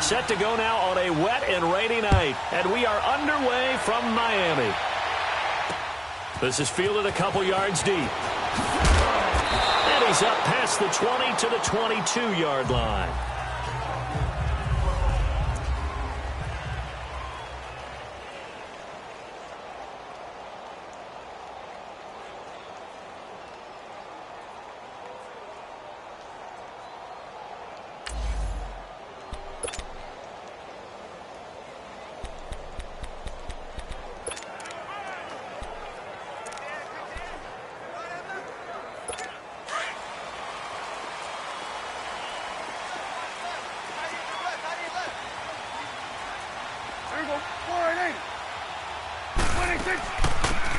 set to go now on a wet and rainy night, and we are underway from Miami. This is fielded a couple yards deep. And he's up past the 20 to the 22-yard line.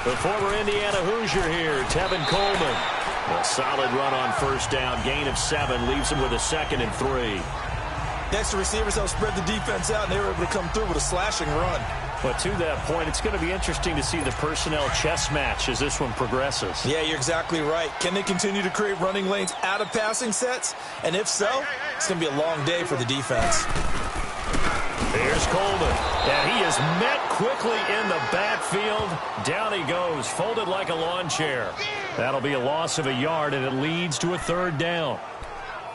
The former Indiana Hoosier here, Tevin Coleman. A solid run on first down. Gain of 7 leaves him with a 2nd and 3. Next, the receivers helped spread the defense out, and they were able to come through with a slashing run. But to that point, it's going to be interesting to see the personnel chess match as this one progresses. Yeah, you're exactly right. Can they continue to create running lanes out of passing sets? And if so, it's going to be a long day for the defense. Here's Coleman, and he is met quickly in the backfield. Down he goes, folded like a lawn chair. That'll be a loss of a yard, and it leads to a 3rd down.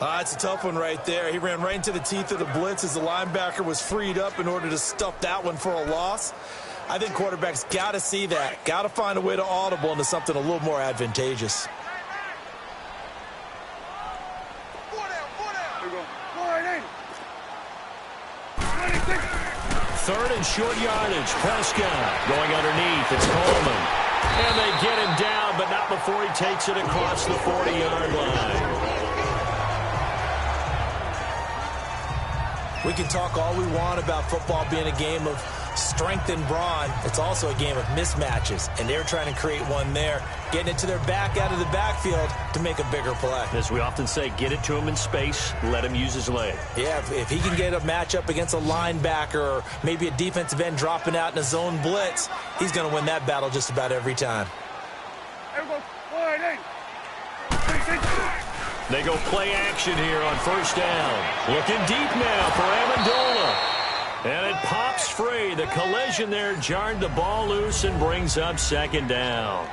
It's a tough one right there. He ran right into the teeth of the blitz as the linebacker was freed up in order to stuff that one for a loss. I think quarterbacks got to see that. Got to find a way to audible into something a little more advantageous. 3rd and short yardage. Prescott going underneath. It's Coleman. And they get him down, but not before he takes it across the 40-yard line. We can talk all we want about football being a game of strength and brawn. It's also a game of mismatches, and they're trying to create one there, getting it to their back out of the backfield to make a bigger play. As we often say, get it to him in space, let him use his leg. Yeah, if he can get a matchup against a linebacker or maybe a defensive end dropping out in a zone blitz, he's going to win that battle just about every time. They go play action here on first down. Looking deep now for Amendola. And it pops free. The collision there jarred the ball loose and brings up 2nd down.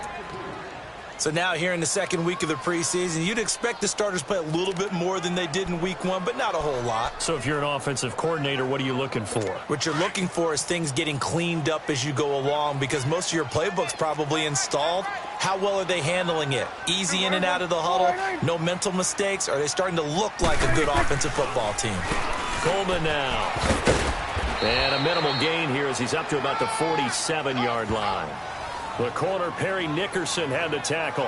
So now here in the 2nd week of the preseason, you'd expect the starters play a little bit more than they did in week 1, but not a whole lot. So if you're an offensive coordinator, what are you looking for? What you're looking for is things getting cleaned up as you go along, because most of your playbook's probably installed. How well are they handling it? Easy in and out of the huddle? No mental mistakes? Are they starting to look like a good offensive football team? Coleman now. And a minimal gain here as he's up to about the 47-yard line. The corner, Perry Nickerson, had the tackle.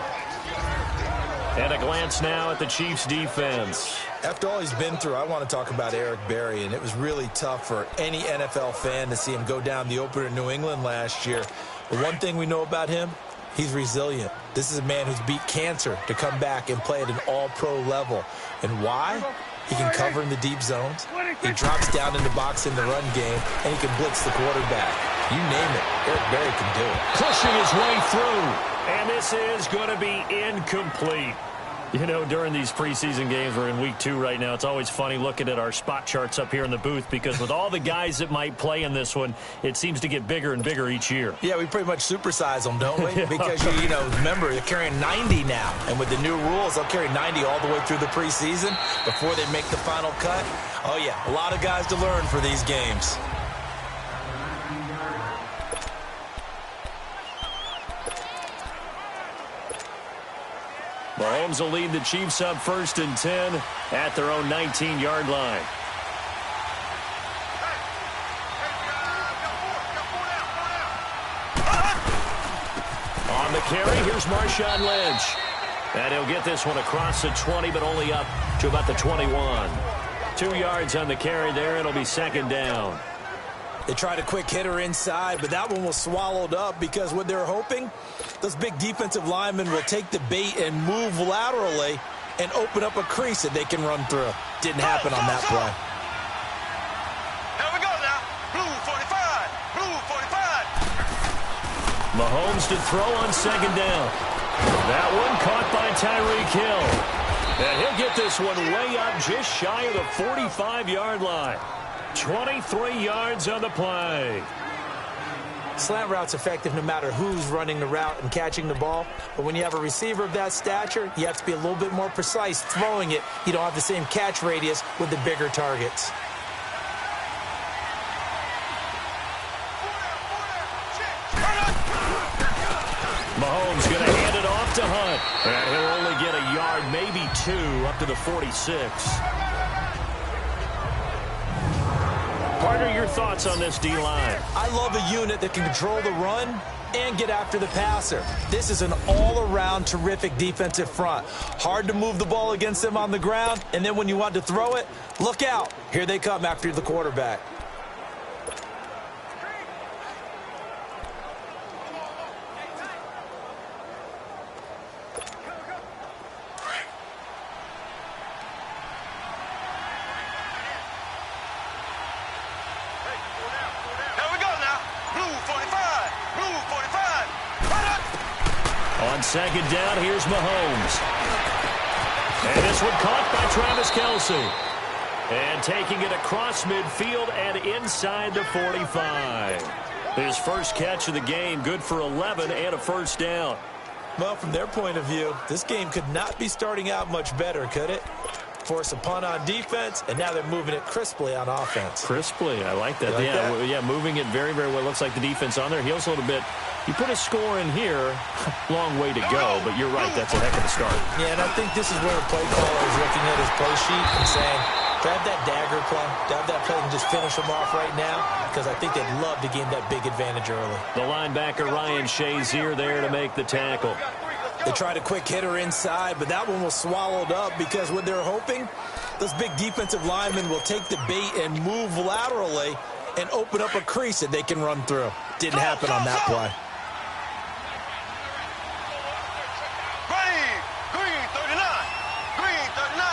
And a glance now at the Chiefs' defense. After all he's been through, I want to talk about Eric Berry, and it was really tough for any NFL fan to see him go down the opener in New England last year. But one thing we know about him, he's resilient. This is a man who's beat cancer to come back and play at an all-pro level. And why? He can cover in the deep zones. He drops down in the box in the run game, and he can blitz the quarterback. You name it, Eric Berry can do it. Pushing his way through, and this is going to be incomplete. You know, during these preseason games, we're in week 2 right now, it's always funny looking at our spot charts up here in the booth, because with all the guys that might play in this one, it seems to get bigger and bigger each year. Yeah, we pretty much supersize them, don't we? Because, you know, remember, they're carrying 90 now. And with the new rules, they'll carry 90 all the way through the preseason before they make the final cut. Oh, yeah, a lot of guys to learn for these games. Mahomes will lead the Chiefs up 1st and 10 at their own 19-yard line. On the carry, here's Marshawn Lynch. And he'll get this one across the 20, but only up to about the 21. 2 yards on the carry there. It'll be 2nd down. They tried a quick hitter inside, but that one was swallowed up because what they're hoping, those big defensive linemen will take the bait and move laterally and open up a crease that they can run through. Didn't happen on that play. Here we go now. Blue 45. Blue 45. Mahomes to throw on 2nd down. That one caught by Tyreek Hill. And he'll get this one way up just shy of the 45-yard line. 23 yards on the play. Slant route's effective no matter who's running the route and catching the ball. But when you have a receiver of that stature, you have to be a little bit more precise throwing it. You don't have the same catch radius with the bigger targets. Mahomes going to hand it off to Hunt. And he'll only get a yard, maybe 2, up to the 46. Partner, your thoughts on this D-line? I love a unit that can control the run and get after the passer. This is an all-around terrific defensive front. Hard to move the ball against them on the ground, and then when you want to throw it, look out. Here they come after the quarterback. On second down, here's Mahomes. And this one caught by Travis Kelce. And taking it across midfield and inside the 45. His first catch of the game, good for 11 and a first down. Well, from their point of view, this game could not be starting out much better, could it? Force a punt on defense, and now they're moving it crisply on offense. Crisply, I like that. Yeah, moving it very, very well. Looks like the defense on their heels a little bit. You put a score in here, long way to go, but you're right, that's a heck of a start. Yeah, and I think this is where a play caller is looking at his play sheet and saying, grab that dagger play, grab that play and just finish them off right now, because I think they'd love to gain that big advantage early. The linebacker, Ryan Shazier, there to make the tackle. They tried a quick hitter inside, but that one was swallowed up because what they're hoping, those big defensive linemen will take the bait and move laterally and open up a crease that they can run through. Didn't happen on that play. Green 39. Green 39.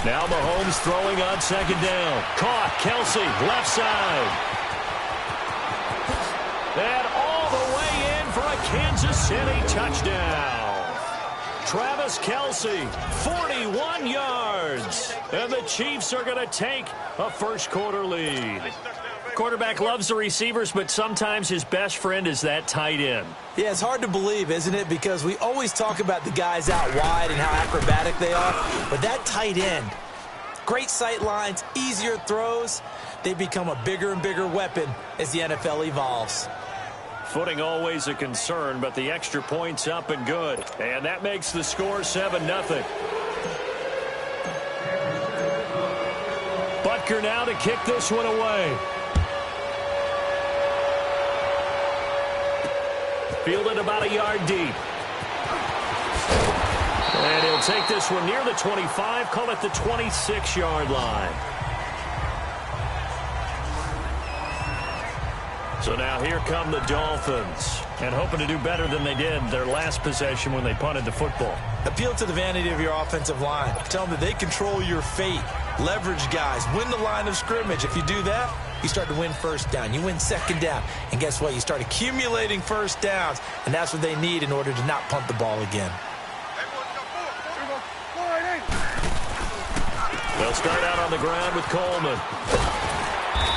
Now Mahomes throwing on second down. Caught, Kelce, left side. And all the way in for a Kansas City touchdown. Travis Kelce, 41 yards. And the Chiefs are going to take a first-quarter lead. Quarterback loves the receivers, but sometimes his best friend is that tight end. Yeah, it's hard to believe, isn't it? Because we always talk about the guys out wide and how acrobatic they are. But that tight end, great sight lines, easier throws, they become a bigger and bigger weapon as the NFL evolves. Footing always a concern, but the extra point's up and good. And that makes the score 7-0. Butker now to kick this one away. Fielded about a yard deep. And he'll take this one near the 25, call it the 26-yard line. So now here come the Dolphins, and hoping to do better than they did their last possession when they punted the football. Appeal to the vanity of your offensive line. Tell them that they control your fate. Leverage guys. Win the line of scrimmage. If you do that, you start to win first down. You win second down. And guess what? You start accumulating first downs, and that's what they need in order to not punt the ball again. They'll start out on the ground with Coleman.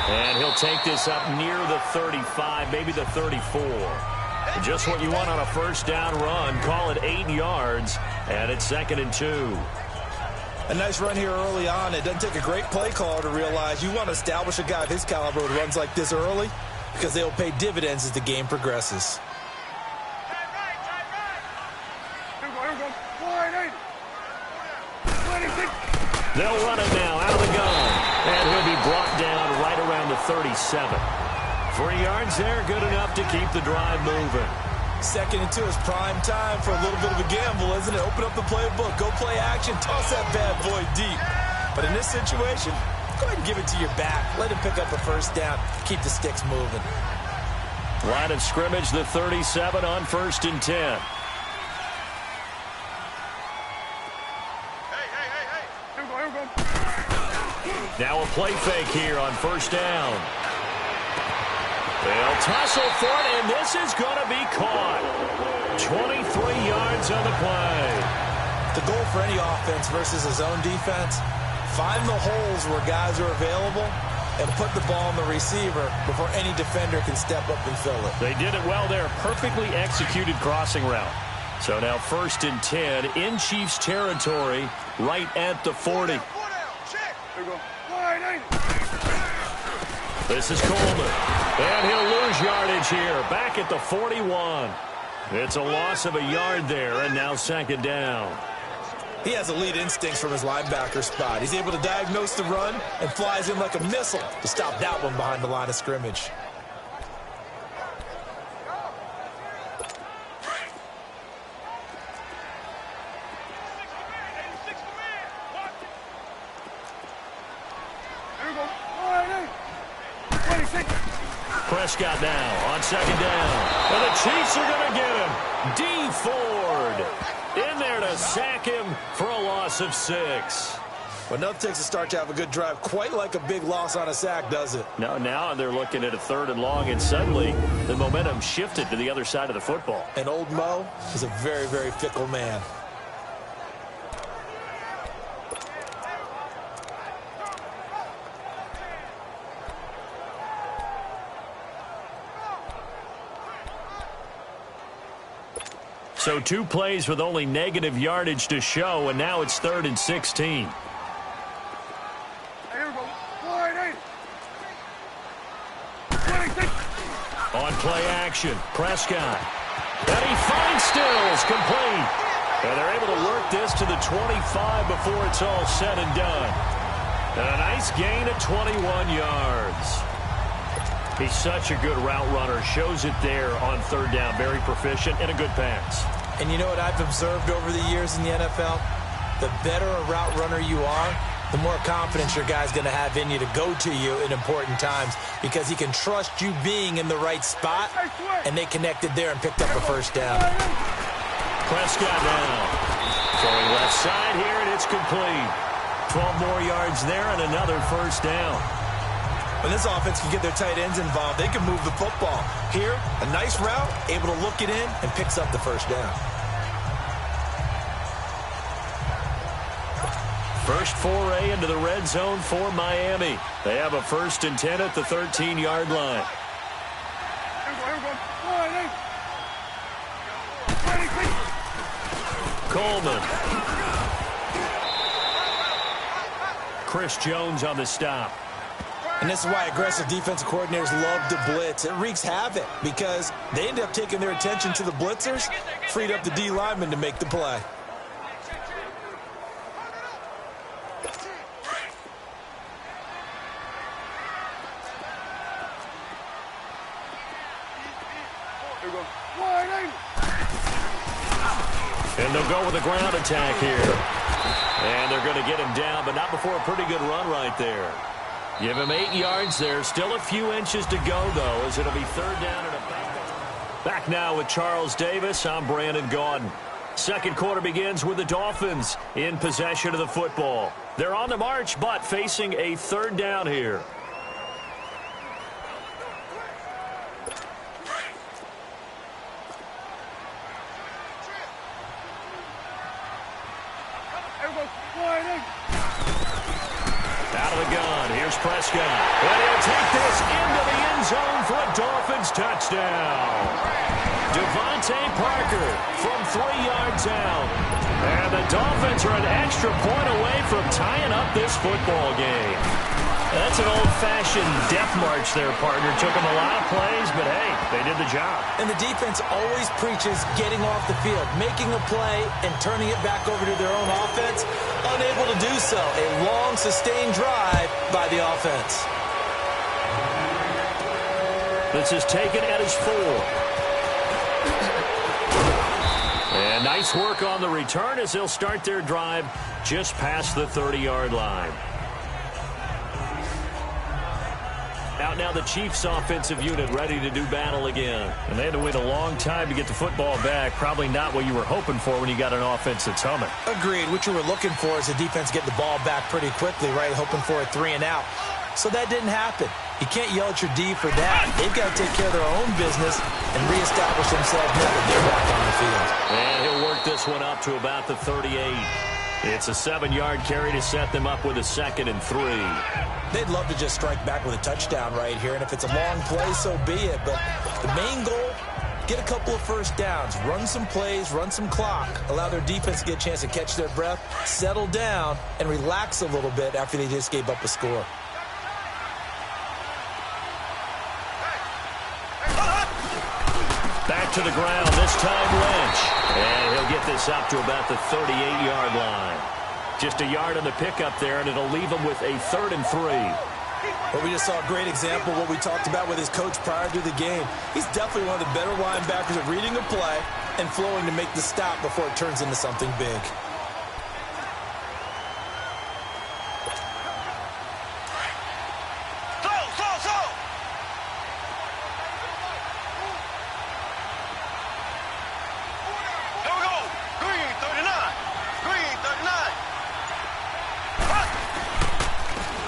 And he'll take this up near the 35, maybe the 34. And just what you want on a first down run. Call it 8 yards, and it's 2nd and 2. A nice run here early on. It doesn't take a great play caller to realize you want to establish a guy of his caliber who runs like this early because they'll pay dividends as the game progresses. They'll run it now out of the gun. And he'll be brought down right around the 37. 3 yards there, good enough to keep the drive moving. 2nd and 2 is prime time for a little bit of a gamble, isn't it? Open up the playbook, go play action, toss that bad boy deep. But in this situation, go ahead and give it to your back. Let him pick up a first down. Keep the sticks moving. Line of scrimmage, the 37 on 1st and 10. Now a play fake here on 1st down. They'll tussle for it, and this is going to be caught. 23 yards on the play. The goal for any offense versus his own defense, find the holes where guys are available and put the ball on the receiver before any defender can step up and fill it. They did it well there. Perfectly executed crossing route. So now 1st and 10 in Chiefs territory right at the 40. This is Coleman. And he'll lose yardage here. Back at the 41. It's a loss of a yard there, and now 2nd down. He has elite instincts from his linebacker spot. He's able to diagnose the run and flies in like a missile to stop that one behind the line of scrimmage. Prescott now on 2nd down. And the Chiefs are going to get him. D. Ford in there to sack him for a loss of 6. Well, nothing takes a start to have a good drive quite like a big loss on a sack, does it? No, now they're looking at a 3rd and long, and suddenly the momentum shifted to the other side of the football. And old Mo is a very, very fickle man. So 2 plays with only negative yardage to show, and now it's 3rd and 16. On play action, Prescott. And he finds Stills, complete. And they're able to work this to the 25 before it's all said and done. And a nice gain of 21 yards. He's such a good route runner. Shows it there on 3rd down. Very proficient and a good pass. And you know what I've observed over the years in the NFL? The better a route runner you are, the more confidence your guy's going to have in you to go to you in important times because he can trust you being in the right spot, and they connected there and picked up a 1st down. Prescott now. Throwing left side here, and it's complete. 12 more yards there and another 1st down. When this offense can get their tight ends involved, they can move the football. Here, a nice route, able to look it in, and picks up the 1st down. First foray into the red zone for Miami. They have a 1st and 10 at the 13-yard line. Coleman. Chris Jones on the stop. And this is why aggressive defensive coordinators love to blitz. It wreaks havoc because they end up taking their attention to the blitzers, freed up the D lineman to make the play. And they'll go with a ground attack here. And they're going to get him down, but not before a pretty good run right there. Give him 8 yards there. Still a few inches to go, though, as it'll be 3rd down and a back. Back now with Charles Davis. I'm Brandon Gaudin. 2nd quarter begins with the Dolphins in possession of the football. They're on the march, but facing a 3rd down here. Out of the gun, here's Prescott. And he'll take this into the end zone for a Dolphins touchdown. Devontae Parker from 3 yards out. And the Dolphins are an extra point away from tying up this football game. That's an old-fashioned death march there, partner. Took them a lot of plays, but hey, they did the job. And the defense always preaches getting off the field, making a play, and turning it back over to their own offense. Unable to do so. A long, sustained drive by the offense. This is taken at his 4. And nice work on the return as they'll start their drive just past the 30-yard line. Out now the Chiefs offensive unit ready to do battle again. And they had to wait a long time to get the football back. Probably not what you were hoping for when you got an offense that's humming. Agreed. What you were looking for is the defense getting the ball back pretty quickly, right? Hoping for a 3 and out. So that didn't happen. You can't yell at your D for that. They've got to take care of their own business and reestablish themselves now that they're back on the field. And he'll work this one up to about the 38. It's a 7-yard carry to set them up with a 2nd and 3. They'd love to just strike back with a touchdown right here, and if it's a long play, so be it. But the main goal, get a couple of first downs, run some plays, run some clock, allow their defense to get a chance to catch their breath, settle down, and relax a little bit after they just gave up a score. Back to the ground, this time Lynch. And he'll get this up to about the 38-yard line. Just a yard on the pickup there, and it'll leave him with a 3rd and 3. Well, we just saw a great example of what we talked about with his coach prior to the game. He's definitely one of the better linebackers at reading a play and flowing to make the stop before it turns into something big.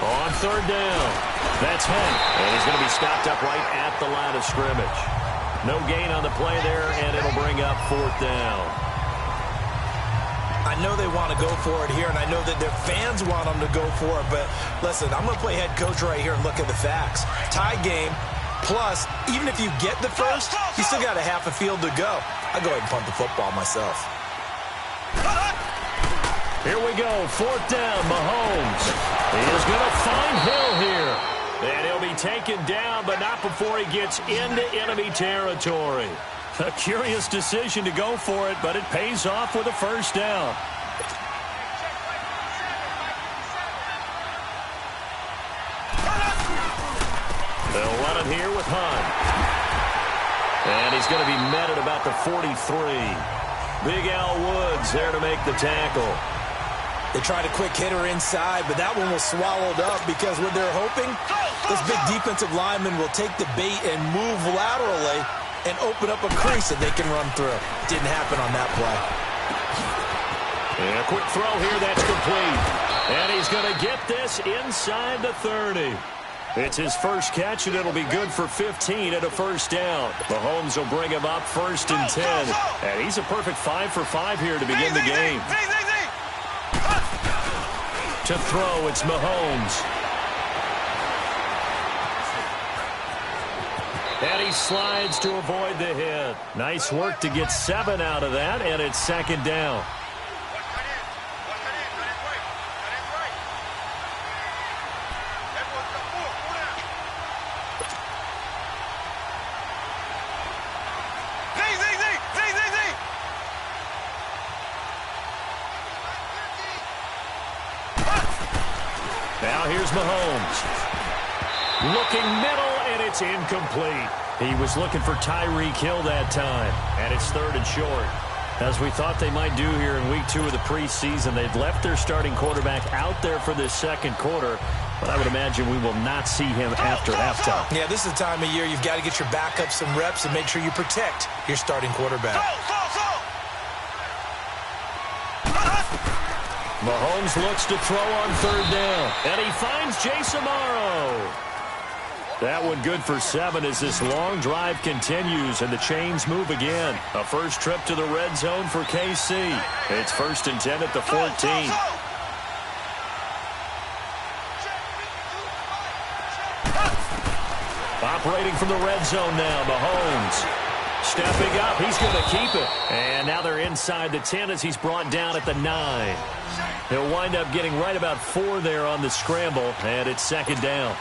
On 3rd down, that's Hunt, and he's going to be stopped up right at the line of scrimmage. No gain on the play there, and it'll bring up 4th down. I know they want to go for it here, and I know that their fans want them to go for it, but listen, I'm going to play head coach right here and look at the facts. Tie game, plus, even if you get the first, you still got a half a field to go. I'll go ahead and punt the football myself. Here we go, 4th down, Mahomes. He is going to find Hill here. And he'll be taken down, but not before he gets into enemy territory. A curious decision to go for it, but it pays off with a 1st down. They'll run it here with Hunt. And he's going to be met at about the 43. Big Al Woods there to make the tackle. They tried a quick hitter inside, but that one was swallowed up because what they're hoping, this big defensive lineman will take the bait and move laterally and open up a crease that they can run through. Didn't happen on that play. And a quick throw here, that's complete. And he's going to get this inside the 30. It's his first catch, and it'll be good for 15 at a 1st down. Mahomes will bring him up 1st and 10. And he's a perfect 5 for 5 here to begin the game. To throw, it's Mahomes. And he slides to avoid the hit. Nice work to get 7 out of that, and it's 2nd down. Now here's Mahomes. Looking middle, and it's incomplete. He was looking for Tyreek Hill that time, and it's 3rd and short. As we thought they might do here in week 2 of the preseason, they've left their starting quarterback out there for this 2nd quarter, but I would imagine we will not see him after halftime. Yeah, this is the time of year you've got to get your backup some reps and make sure you protect your starting quarterback. Mahomes looks to throw on 3rd down, and he finds Jason Amaro. That one good for 7 as this long drive continues and the chains move again. A first trip to the red zone for KC. It's 1st and 10 at the 14. Operating from the red zone now, Mahomes. Stepping up, he's going to keep it. And now they're inside the 10 as he's brought down at the 9. He'll wind up getting right about 4 there on the scramble, and it's 2nd down.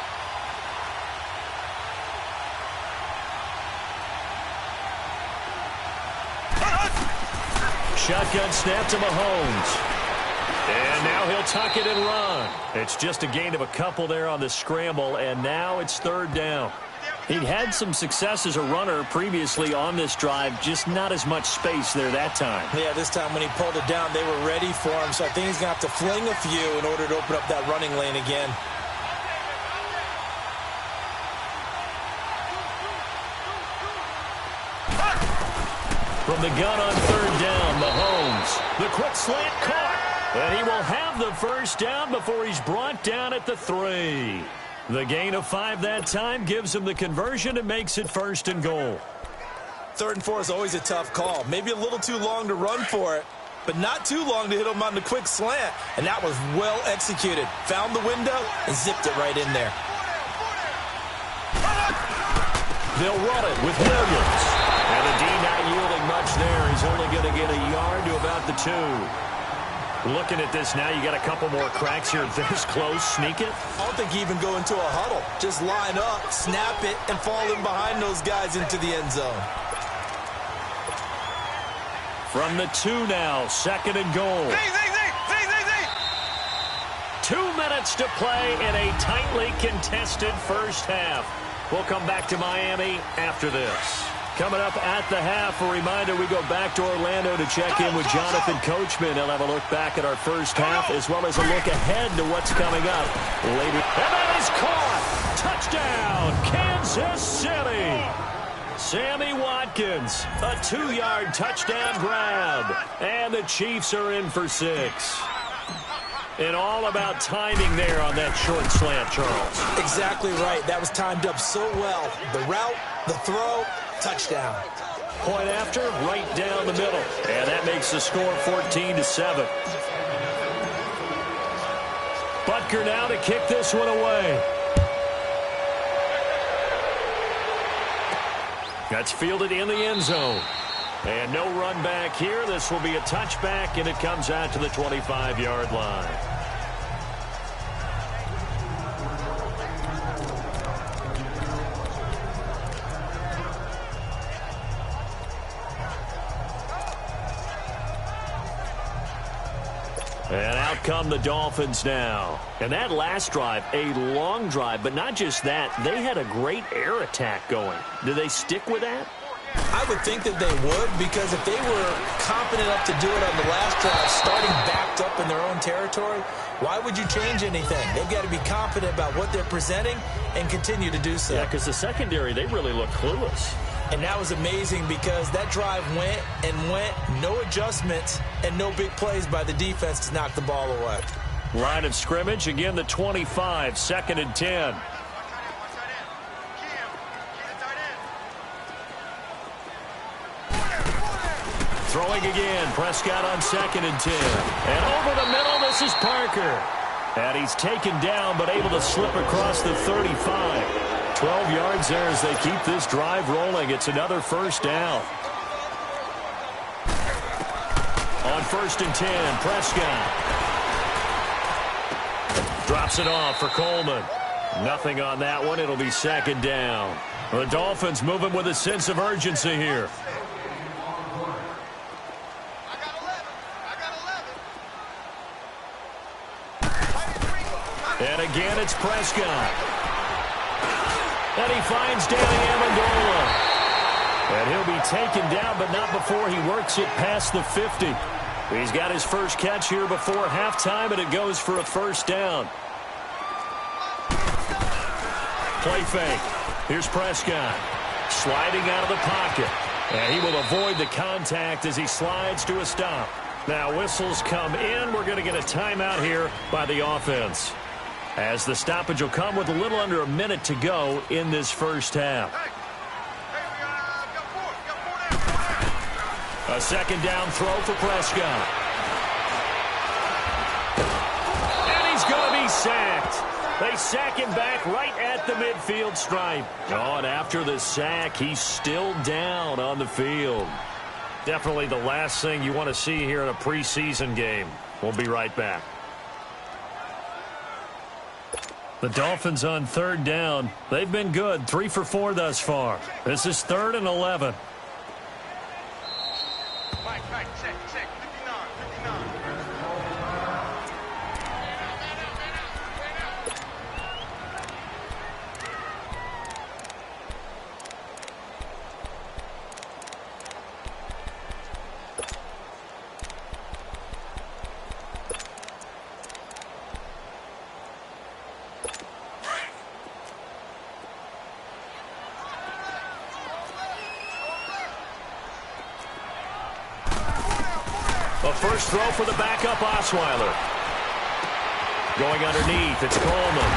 Shotgun snap to Mahomes. And now he'll tuck it and run. It's just a gain of a couple there on the scramble, and now it's 3rd down. He'd had some success as a runner previously on this drive, just not as much space there that time. Yeah, this time when he pulled it down, they were ready for him, so I think he's going to have to fling a few in order to open up that running lane again. From the gun on 3rd down, Mahomes. The quick slant caught. And he will have the 1st down before he's brought down at the 3. The gain of 5 that time gives him the conversion and makes it 1st and goal. 3rd and 4 is always a tough call. Maybe a little too long to run for it, but not too long to hit him on the quick slant. And that was well executed. Found the window and zipped it right in there. They'll run it with Williams. And the D not yielding much there. He's only going to get a yard to about the 2. Looking at this now, you got a couple more cracks here. This close, sneak it. I don't think you even go into a huddle. Just line up, snap it, and fall in behind those guys into the end zone. From the 2 now, 2nd and goal. 2 minutes to play in a tightly contested first half. We'll come back to Miami after this. Coming up at the half, a reminder, we go back to Orlando to check in with Jonathan Coachman. He'll have a look back at our first half as well as a look ahead to what's coming up later. And that is caught. Touchdown, Kansas City. Sammy Watkins, a 2-yard touchdown grab. And the Chiefs are in for 6. And all about timing there on that short slant, Charles. Exactly right. That was timed up so well. The route, the throw, touchdown. Point after, right down the middle. And that makes the score 14-7. Butker now to kick this one away. That's fielded in the end zone. And no run back here. This will be a touchback, and it comes out to the 25-yard line. And out come the Dolphins now. And that last drive, a long drive, but not just that. They had a great air attack going. Do they stick with that? I would think that they would, because if they were confident enough to do it on the last drive, starting backed up in their own territory, why would you change anything? They've got to be confident about what they're presenting and continue to do so. Yeah, because the secondary, they really look clueless. And that was amazing because that drive went and went, no adjustments, and no big plays by the defense to knock the ball away. Line of scrimmage, again the 25, 2nd and 10. Throwing again, Prescott on 2nd and 10. And over the middle, this is Parker. And he's taken down, but able to slip across the 35. 12 yards there as they keep this drive rolling. It's another first down. On 1st and 10, Prescott. Drops it off for Coleman. Nothing on that one. It'll be 2nd down. The Dolphins moving with a sense of urgency here. And again, it's Prescott. And he finds Danny Amendola. And he'll be taken down, but not before he works it past the 50. He's got his first catch here before halftime, and it goes for a first down. Play fake. Here's Prescott. Sliding out of the pocket. And he will avoid the contact as he slides to a stop. Now whistles come in. We're going to get a timeout here by the offense, as the stoppage will come with a little under a minute to go in this first half. A 2nd down throw for Prescott. And he's going to be sacked. They sack him back right at the midfield stripe. Oh, and after the sack, he's still down on the field. Definitely the last thing you want to see here in a preseason game. We'll be right back. The Dolphins on 3rd down. They've been good, 3 for 4 thus far. This is 3rd and 11. Check, 59, 59. A first throw for the backup Osweiler. Going underneath, it's Coleman.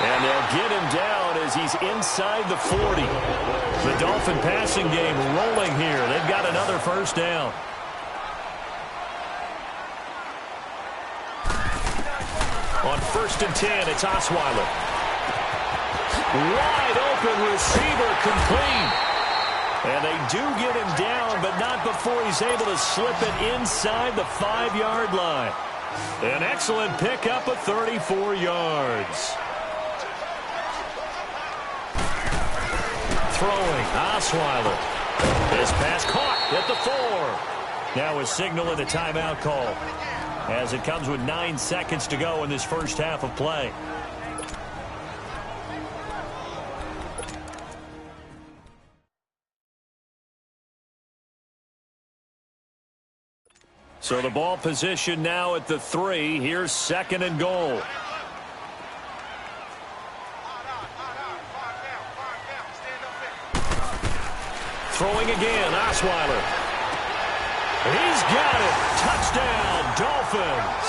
And they'll get him down as he's inside the 40. The Dolphin passing game rolling here. They've got another first down. On 1st and 10, it's Osweiler. Wide open receiver, complete. And they do get him down, but not before he's able to slip it inside the 5-yard line. An excellent pickup of 34 yards. Throwing, Osweiler. His pass caught at the 4. Now a signal and a timeout call, as it comes with 9 seconds to go in this first half of play. So the ball position now at the 3. Here's 2nd and goal. Throwing again, Osweiler. He's got it. Touchdown, Dolphins.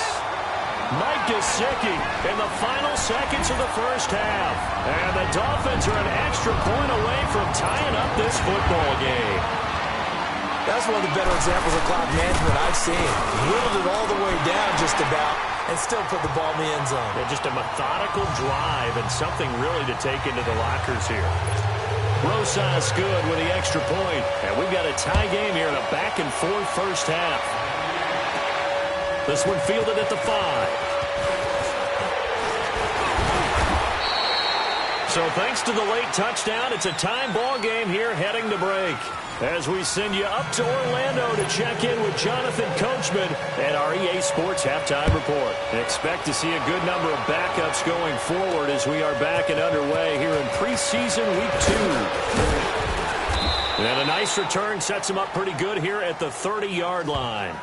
Mike Gesicki in the final seconds of the first half. And the Dolphins are an extra point away from tying up this football game. That's one of the better examples of clock management I've seen. Whittled it all the way down just about and still put the ball in the end zone. Yeah, just a methodical drive and something really to take into the lockers here. Rosas good with the extra point. And we've got a tie game here in a back-and-forth first half. This one fielded at the 5. So thanks to the late touchdown, it's a time ball game here heading to break. As we send you up to Orlando to check in with Jonathan Coachman at our EA Sports Halftime Report. Expect to see a good number of backups going forward as we are back and underway here in preseason week 2. And a nice return sets him up pretty good here at the 30-yard line.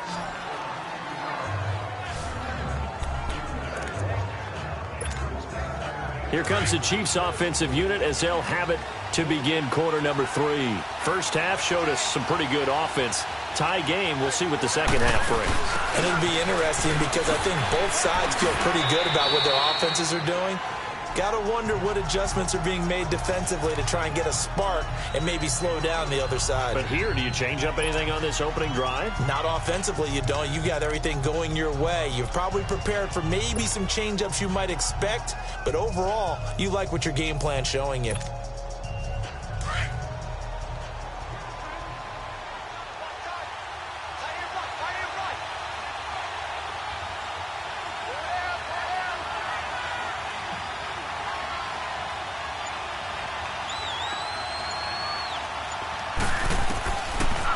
Here comes the Chiefs offensive unit as they'll have it to begin quarter number 3. First half showed us some pretty good offense. Tie game, we'll see what the second half brings. And it'll be interesting because I think both sides feel pretty good about what their offenses are doing. Got to wonder what adjustments are being made defensively to try and get a spark and maybe slow down the other side. But here, do you change up anything on this opening drive? Not offensively, you don't. You got everything going your way. You're probably prepared for maybe some change-ups you might expect, but overall, you like what your game plan's showing you.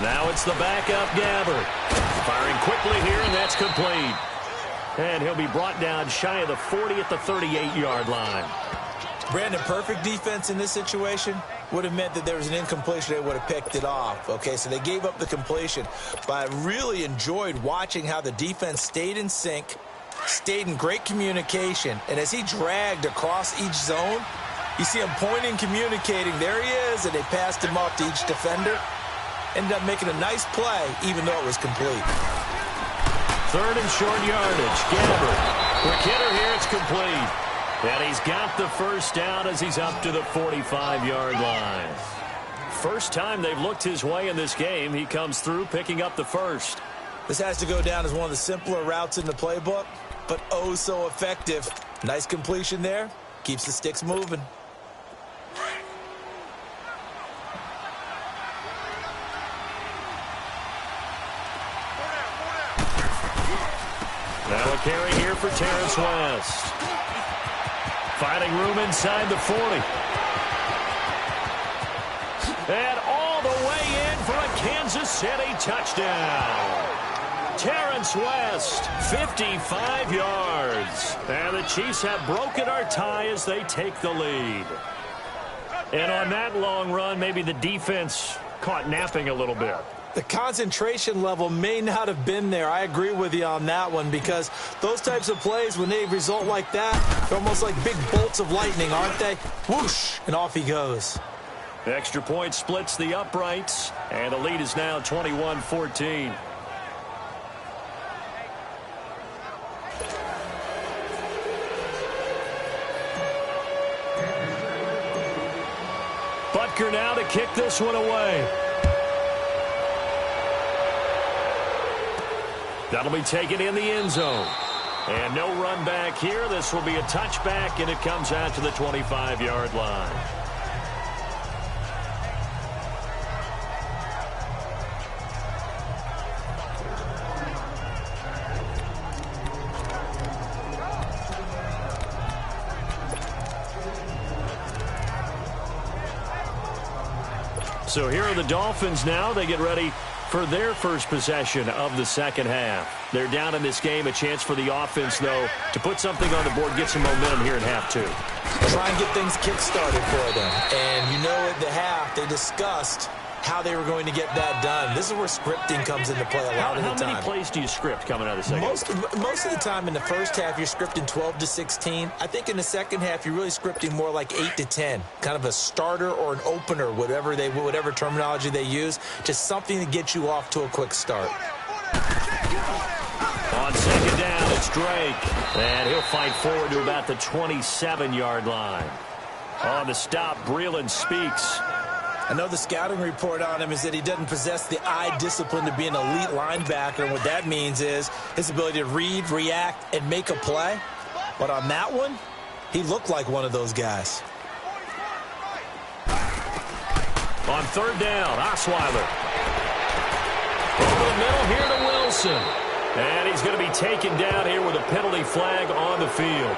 Now it's the backup, Gabbert. Firing quickly here, and that's complete. And he'll be brought down shy of the 40 at the 38-yard line. Brandon, perfect defense in this situation would have meant that there was an incompletion. They would have picked it off. Okay, so they gave up the completion. But I really enjoyed watching how the defense stayed in sync, stayed in great communication. And as he dragged across each zone, you see him pointing, communicating. There he is, and they passed him off to each defender. Ended up making a nice play, even though it was complete. 3rd and short yardage. Gabbert. Quick hitter here. It's complete. And he's got the first down as he's up to the 45-yard line. First time they've looked his way in this game. He comes through picking up the first. This has to go down as one of the simpler routes in the playbook, but oh so effective. Nice completion there. Keeps the sticks moving. Now a carry here for Terrence West. Finding room inside the 40. And all the way in for a Kansas City touchdown. Terrence West, 55 yards. And the Chiefs have broken our tie as they take the lead. And on that long run, maybe the defense caught napping a little bit. The concentration level may not have been there. I agree with you on that one because those types of plays, when they result like that, they're almost like big bolts of lightning, aren't they? Whoosh, and off he goes. The extra point splits the uprights, and the lead is now 21-14. Baker now to kick this one away. That'll be taken in the end zone. And no run back here. This will be a touchback, and it comes out to the 25-yard line. So here are the Dolphins now. They get ready for their first possession of the second half. They're down in this game. A chance for the offense, though, to put something on the board, get some momentum here in half two. Try and get things kick-started for them. And you know at the half, they discussed how they were going to get that done. This is where scripting comes into play a lot of the time. How many plays do you script coming out of the second half? Most of the time in the first half, you're scripting 12 to 16. I think in the second half, you're really scripting more like 8 to 10. Kind of a starter or an opener, whatever terminology they use. Just something to get you off to a quick start. On second down, it's Drake. And he'll fight forward to about the 27-yard line. On the stop, Breeland Speaks. I know the scouting report on him is that he doesn't possess the eye discipline to be an elite linebacker. And what that means is his ability to read, react, and make a play. But on that one, he looked like one of those guys. On third down, Osweiler. Over the middle here to Wilson. And he's going to be taken down here with a penalty flag on the field.